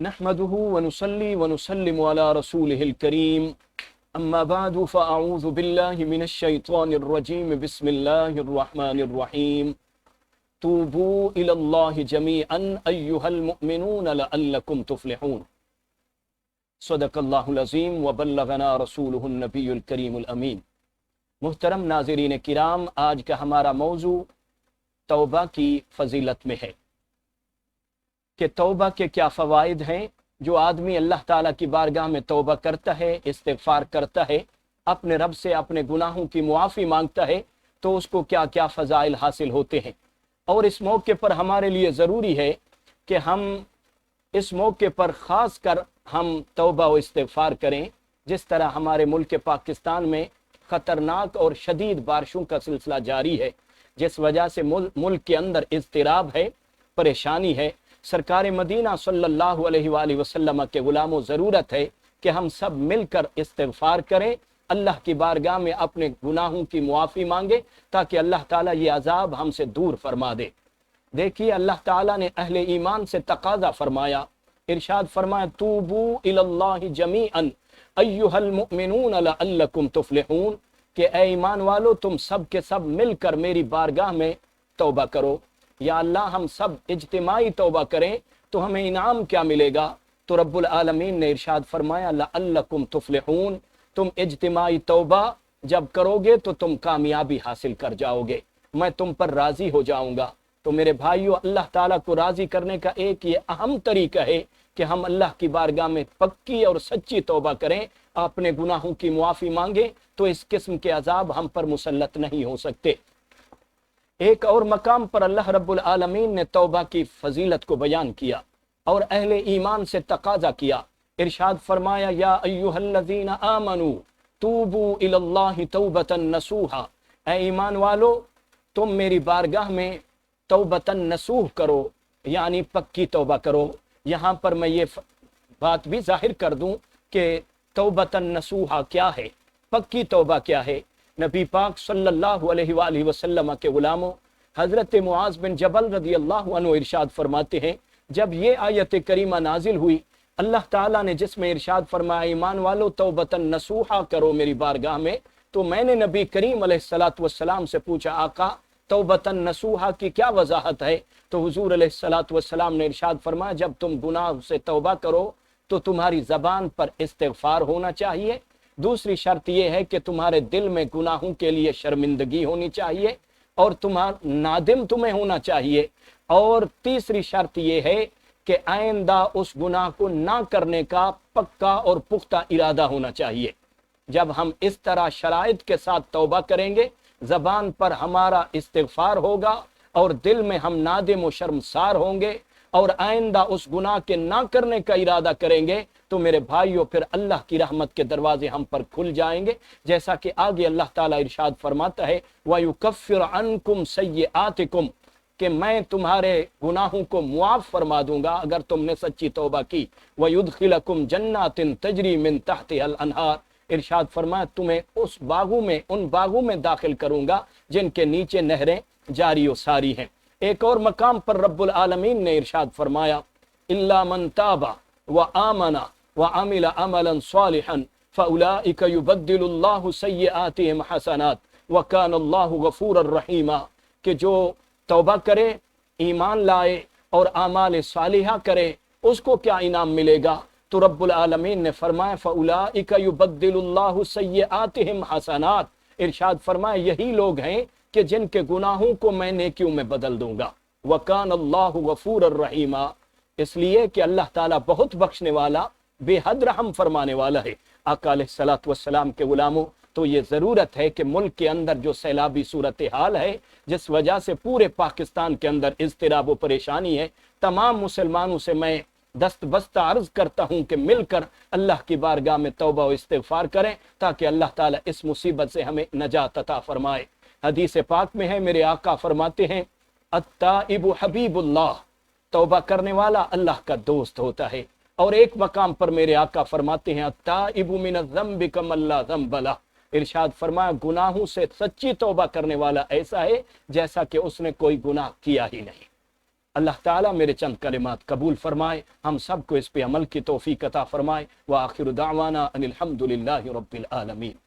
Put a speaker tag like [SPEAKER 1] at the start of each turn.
[SPEAKER 1] نحمده ونصلي ونسلم على رسوله الكريم أما بعد فأعوذ بالله من الشيطان الرجيم بسم الله الرحمن الرحيم توبوا إلى الله جميعا أيها المؤمنون لعلكم تفلحون صدق الله العظيم وبلغنا رسوله النبي الكريم الأمين۔ محترم ناظرین کرام، آج کا ہمارا موضوع توبہ کی فضیلت میں ہے کہ توبہ کے کیا فوائد ہیں۔ جو آدمی اللہ تعالیٰ کی بارگاہ میں توبہ کرتا ہے، استغفار کرتا ہے، اپنے رب سے اپنے گناہوں کی معافی مانگتا ہے تو اس کو کیا کیا فضائل حاصل ہوتے ہیں۔ اور اس موقع پر ہمارے لیے ضروری ہے کہ ہم اس موقع پر خاص کر ہم توبہ و استغفار کریں۔ جس طرح ہمارے ملک پاکستان میں خطرناک اور شدید بارشوں کا سلسلہ جاری ہے، جس وجہ سے ملک کے اندر اضطراب ہے، پریشانی ہے، سرکار مدینہ صلی اللہ علیہ وآلہ وسلم کے غلاموں ضرورت ہے کہ ہم سب مل کر استغفار کریں، اللہ کی بارگاہ میں اپنے گناہوں کی معافی مانگے تاکہ اللہ تعالیٰ یہ عذاب ہم سے دور فرما دے۔ دیکھیے اللہ تعالیٰ نے اہل ایمان سے تقاضا فرمایا، ارشاد فرمایا توبو الی اللہ جمیعا ایھا المؤمنون لعلکم تفلحون، کہ اے ایمان والو تم سب کے سب مل کر میری بارگاہ میں توبہ کرو۔ یا اللہ ہم سب اجتماعی توبہ کریں تو ہمیں انعام کیا ملے گا؟ تو رب العالمین نے ارشاد فرمایا لعلکم تفلحون، تم اجتماعی توبہ جب کرو گے تو تم کامیابی حاصل کر جاؤ گے، میں تم پر راضی ہو جاؤں گا۔ تو میرے بھائیو، اللہ تعالیٰ کو راضی کرنے کا ایک یہ اہم طریقہ ہے کہ ہم اللہ کی بارگاہ میں پکی اور سچی توبہ کریں، اپنے گناہوں کی معافی مانگیں تو اس قسم کے عذاب ہم پر مسلط نہیں ہو سکتے۔ ایک اور مقام پر اللہ رب العالمین نے توبہ کی فضیلت کو بیان کیا اور اہل ایمان سے تقاضا کیا، ارشاد فرمایا یا ایھا الذین آمنوا توبوا الی اللہ توبۃ نصوحا، اے ایمان والو تم میری بارگاہ میں توبۃ نصوح کرو، یعنی پکی توبہ کرو۔ یہاں پر میں یہ بات بھی ظاہر کر دوں کہ توبۃ نصوحا کیا ہے، پکی توبہ کیا ہے۔ نبی پاک صلی اللہ علیہ وآلہ وسلم کے غلاموں حضرت معاذ بن جبل رضی اللہ عنہ ارشاد فرماتے ہیں، جب یہ آیت کریمہ نازل ہوئی، اللہ تعالیٰ نے جس میں ارشاد فرمایا ایمان والو توبۃ نصوحا کرو میری بارگاہ میں، تو میں نے نبی کریم علیہ الصلوۃ والسلام سے پوچھا آقا توبۃ نصوحا کی کیا وضاحت ہے؟ تو حضور علیہ الصلوۃ والسلام نے ارشاد فرمایا جب تم گناہ سے توبہ کرو تو تمہاری زبان پر استغفار ہونا چاہیے، دوسری شرط یہ ہے کہ تمہارے دل میں گناہوں کے لیے شرمندگی ہونی چاہیے اور نادم تمہیں ہونا چاہیے، اور تیسری شرط یہ ہے کہ آئندہ اس گناہ کو نہ کرنے کا پکا اور پختہ ارادہ ہونا چاہیے۔ جب ہم اس طرح شرائط کے ساتھ توبہ کریں گے، زبان پر ہمارا استغفار ہوگا اور دل میں ہم نادم و شرمسار ہوں گے اور آئندہ اس گناہ کے نہ کرنے کا ارادہ کریں گے تو میرے بھائیوں پھر اللہ کی رحمت کے دروازے ہم پر کھل جائیں گے، جیسا کہ آگے اللہ تعالیٰ ارشاد فرماتا ہے وَيُكَفِّرْ عَنْكُمْ سَيِّئَاتِكُمْ، کہ میں تمہارے گناہوں کو معاف فرما دوں گا اگر تم نے سچی توبہ کی، وَيُدْخِلَكُمْ جَنَّاتٍ تَجْرِي مِن تَحْتِهَا الْأَنْهَارُ، ارشاد فرمایا تمہیں اس باغوں میں، ان باغوں میں داخل کروں گا جن کے نیچے نہریں جاری و ساری ہیں۔ ایک اور مقام پر رب العالمین نے ارشاد فرمایا إِلَّا مَن تَابَ وَآمَنَ وَعَمِلَ عَمَلًا صَالِحًا فَأُولَٰئِكَ يُبَدِّلُ اللَّهُ سَيِّئَاتِهِمْ حَسَنَاتٍ وَكَانَ اللَّهُ غَفُورًا رَحِيمًا، کہ جو توبہ کرے، ایمان لائے اور اعمال صالحہ کرے اس کو کیا انعام ملے گا؟ تو رب العالمین نے فرمایا فَأُولَٰئِكَ يُبَدِّلُ اللَّهُ سَيِّئَاتِهِمْ حَسَنَاتٍ، ارشاد فرمایا یہی لوگ ہیں کہ جن کے گناہوں کو میں نیکیوں میں بدل دوں گا۔ وَكَانَ اللَّهُ غَفُورًا رَحِيمًا، اس لیے کہ اللہ تعالیٰ بہت بخشنے والا، بے حد رحم فرمانے والا ہے۔ آقا علیہ الصلوۃ والسلام کے غلاموں، تو یہ ضرورت ہے کہ ملک کے اندر جو سیلابی صورتحال ہے جس وجہ سے پورے پاکستان کے اندر اضطراب و پریشانی ہے، تمام مسلمانوں سے میں دست بستہ عرض کرتا ہوں کہ مل کر اللہ کی بارگاہ میں توبہ و استغفار کریں تاکہ اللہ تعالیٰ اس مصیبت سے ہمیں نجات عطا فرمائے۔ حدیث پاک میں ہے، میرے آقا فرماتے ہیں التائب حبیب اللہ، توبہ کرنے والا اللہ کا دوست ہوتا ہے۔ اور ایک مقام پر میرے آقا فرماتے ہیں التائب من الذنب کمن لا ذنب لہ، ارشاد فرمایا گناہوں سے سچی توبہ کرنے والا ایسا ہے جیسا کہ اس نے کوئی گناہ کیا ہی نہیں۔ اللہ تعالیٰ میرے چند کلمات قبول فرمائے، ہم سب کو اس پہ عمل کی توفیق عطا فرمائے۔ وآخر دعوانا ان الحمد للہ رب العالمین۔